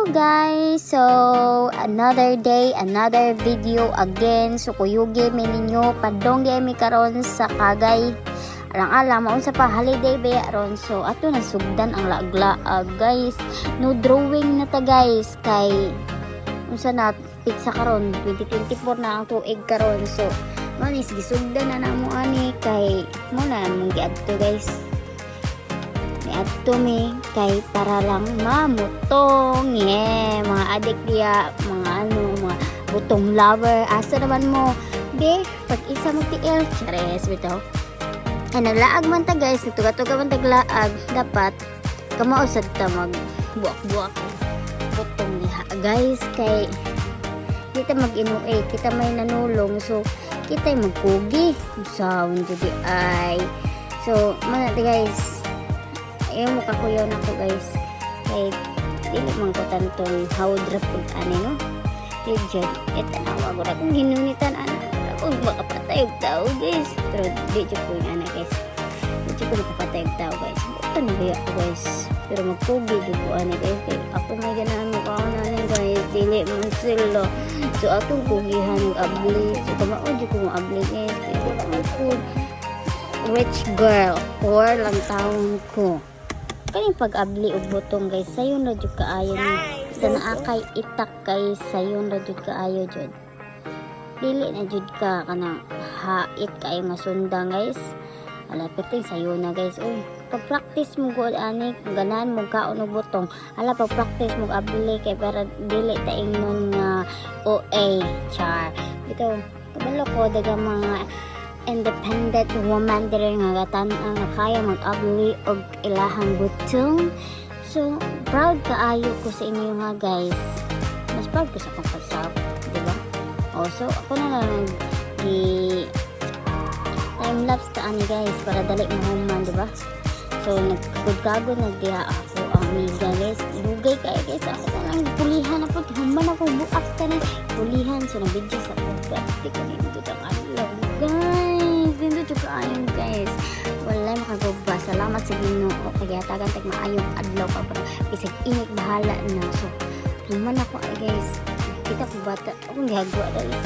Hello guys! So, another day, another video again. So, kuyugi mi ninyo, padongge mi karon sa Kagay. Alang-alang, maunsa pa holiday ba ron. So, ato na sugdan ang laag-laag guys. No drawing na ta guys. Kay, unsa na, pizza karon 2024 na ang tuig karon. So, manis, gisugdan na namo ani. Kay, muna mong giadto guys. Ato mi kay para lang mamutong mga adik dia mga mga butong lover asa naman mo be pag isa mo tiil chares bitaw ay naglaag man ta guys tuga-tuga man taglaag dapat kamausad ta mag buak-buak butong niya guys kay kita mag-inuay kita may nanulong so kita magkugi sound judi ay so mana guys ayaw mo kakuyaw na ko guys kay dili man ko tantong hawdra pud ani no diyan etanawa ko ra kung ginunitan ana kung makapatay og tao guys pero di jud ko yung ana guys di jud ko makapatay og tao guys buta na ba ako guys pero magpugi jud ko ani guys kay ako may ganahan mo kaon ani guys dili man sila so atong pugihan og abli so kamao jud ko ang abli guys kay wala man ko rich girl or lang taon ko kaning pag-abli og butong guys sayon ra jud kaayo ni sa naakay itak guys sayon ra jud kaayo jud dili na jud ka kanang hait kaayo nga sundang guys ala perting sayon na guys oy pag-practice mo gud ani kung ganahan mo kaon og butong ala pag-practice mo abli kay para dili ta ingnon nga OA char bitaw kabalo ko daga mga independent woman diri nga gatan-ang kaya mag-abli og ilahang butong. So, proud kaayo ko sa inyo nga guys. Mas proud ko sa akong pag-sub, di ba? So ako na lang time-lapse ta ani guys para dali mahuman, di ba? So, nagkagod nagdiha ako ang amiga guys. Lugay kaya guys. Ako na lang pulihan ako. Human ako buak ka na. Pulihan. So, nabidyo sa ako. Di ko nindot ang alaw guys. Nindot yung kaayong guys. Walay makagubba. Salamat sa Ginoo. Kaya tagan tag maayong adlaw pa para bisag init bahala na. So, human ako ay guys. Kita ko bata. Akong gihagwa guys.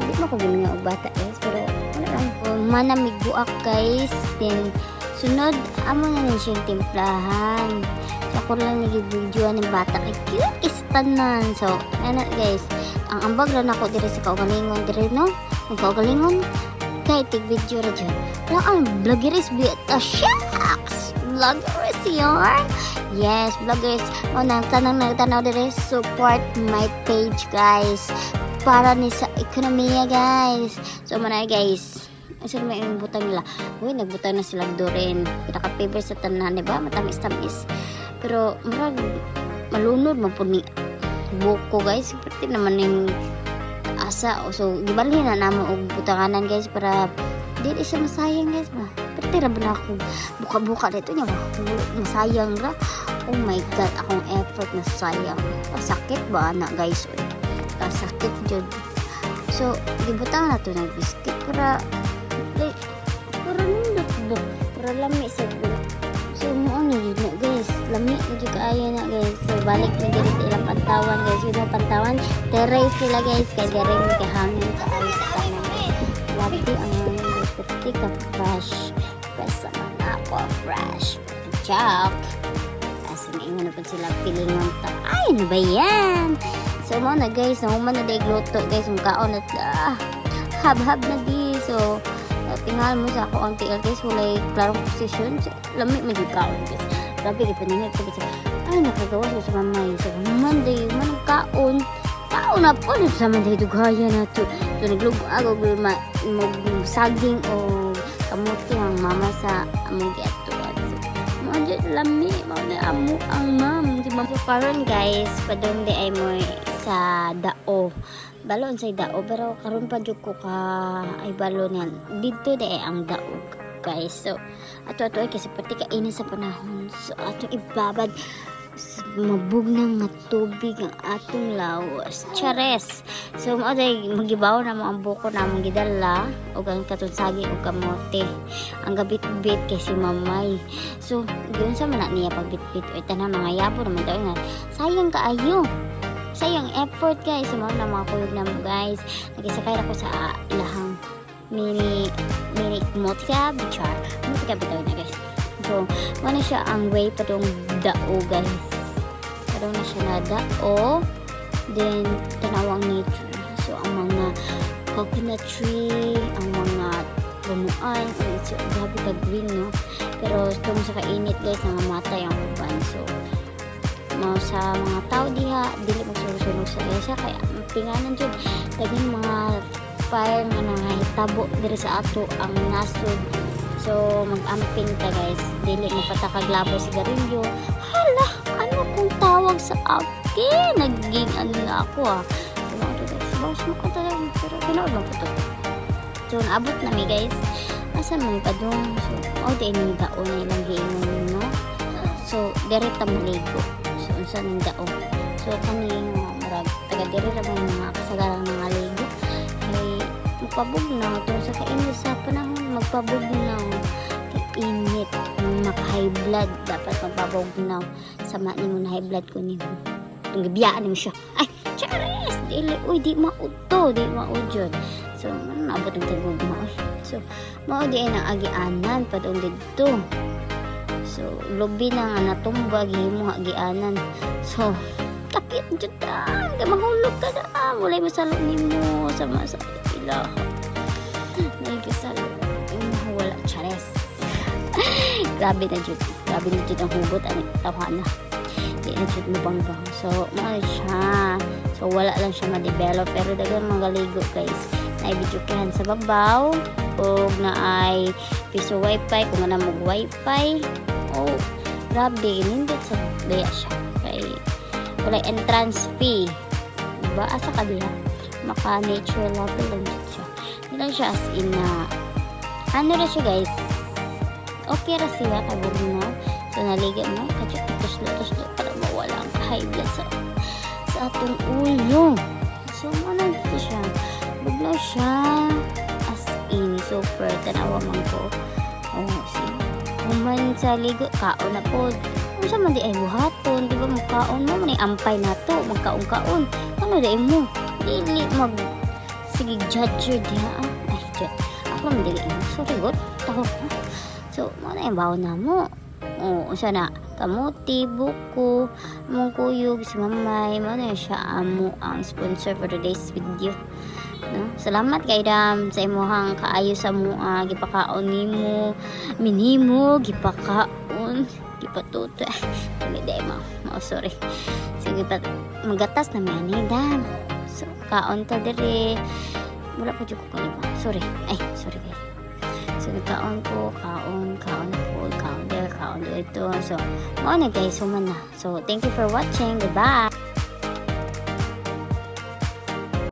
Hindi mo ko ginagawa og bata guys. Pero wala lang po. Manamiguak guys. Then, sunod, amo na rin siyang timplahan. So, ako lang nagibidyoan ng bata. Ay, cute istanan. So, ano guys, ang ambag rin ako diri sa kaugalingon diri, no? Ang kaugalingon, kahit tig-video rin dyan. Pero ang vloggeris bita, shucks! Vloggeris yun? Yes, vloggeris. O, nang tanang nagtanaw diri, support my page, guys. Para ni sa ekonomiya, guys. So, manay, guys. Kasi may butang nila. Uy, nagbutang na sila doon. Pinaka-paper sa tanan, diba? Matamis-tamis. Pero, marag, malunod mo po ni buko, guys. Pati naman yung asa. So, gibalhin na naman og butanganan, guys, para di siya masayang, guys. Pati raban ako buka-buka dito niya. Masayang ra. Oh my God, akong effort na sayang. Sakit ba, anak, guys? Sakit, jud. So, gibutang na ito ng biscuit para nindot ba? Para lami sa bulo. So, noon yun na guys. Lami na dyan kaya na guys. So, balik na guys sa ilang pantawan guys. Yun ang pantawan. Terrace sila guys. Kaya dere mo kahangin ka alis sa kanan. Labi ang hangin guys. Pati ka fresh. Fresh naman ako. Fresh. Chok. Kasi naingon na po sila pilingon ta. Ay, ano ba yan? So, mo na guys. Nahuman na dahil gluto guys. Mukhaon at hab-hab na di. So, tinggal mo sa ako ang tiil guys walay klarong posisyon lamig magikaon guys grabe kay paninit ko kasi ay nakagawa sa mamay so manday manang kaon na po sa manday dugaya na to so naglugago saging o kamuti ang mama sa among giatuan so mo lami mo na amo ang ma'am di ba so karon guys padong di ay mo sa dao balon sa dao pero karon pa jud ko ka ay balonan dito de ang daog guys so ato ay kasi pati kainin sa panahon so ato ibabad mabugnang nga tubig ang atong lawas. Chares. So mao day magibaw na mo ang buko na mong gidala ug ang katunsagi ug kamote. Ang gabit-bit kay si mamay. So yun sa man na niya pagbitbit o tanan mga yabo naman daw nga. Sayang kaayo. Sayang effort guys. So mao na mga kuyog na mo guys. Nagisakay ako sa ilahang mini motka bichar. Motka bitaw na guys. So, wala siya ang way patong dao guys. Parang na siya na dao. Then, tanawang nature. So, ang mga coconut tree, ang mga punuan. So, grabe ka green, no? Pero, itong sa kainit guys, nangamatay ang uban. So, sa mga tao diha, dili magsunog sa kaya kaya pinganan dyan. Dagang mga fire nga nangahitabo diri sa ato ang nasod. So, mag-amping ta guys. Dili mapatakag-labo sigarilyo. Hala, ano kung tawag sa akin? Naging ano na ako So, mga to guys. Bawas mo ko talaga. Pero pinood lang ko to. So, naabot na mi guys. Asan mo pa doon? So, di yung dao na ilang giingon, no? So, direta maligo. So, saan yung dao? So, kaning marag. Taga-diri lang mga kasagalang mga ligo. Kay, magpabugnaw. Ito sa kainit sa panahon. Magpabugnaw init maka-high blood dapat magpabugnaw sama ni mo na high blood ko nimo itong gibiyaan mo siya ay charis dili uy di mauto di maudyon so naabot ang tagog mo so mao di ay naagianan padong didto so lobi na nga natumba gihimo agianan so kapit jud ta mahulog ka na mulay masalo nimo sama sa ilaha nagkasalo wala chares grabe na jud ang hugot ang tawana di na jud mubang-bang so ano siya so wala lang siya ma-develop pero dagang mga ligo guys na ibidyokehan sa babaw o na ay piso wifi kung na mag wifi oh grabe nindot sa daya siya kay wala entrance fee diba asa ka diha maka nature level lang siya hindi lang siya as in na ano na siya guys okay ra siya kay bugnaw so naliga mo katuslo para mawala ang high blood sa atong ulo so ano dito siya bugnaw siya as in super tanawa man ko see kuman sa ligo kaon na po ano sa man di ay buhaton di ba magkaon mo man ampay na to magkaon ano di mo dili mag sige judge diha ay judge ako man dili sorry god tako so, mana yung baon na mo? Siya na, kamuti, buko, mong kuyog, si mamay, mana siya amo ang sponsor for today's video. No? Salamat kay Dam sa imuhang kaayo sa mua, gipakaon nimo, minimo, gipakaon, gipatuto. Dili day mo, sorry. Sige pa, magatas na may Dam. So, kaon ta diri. Wala po dyan ko kaliwa. Sorry. Ay, sorry guys. So, kaon po, kaon dito. So, mo na guys, human na. So, thank you for watching. Goodbye!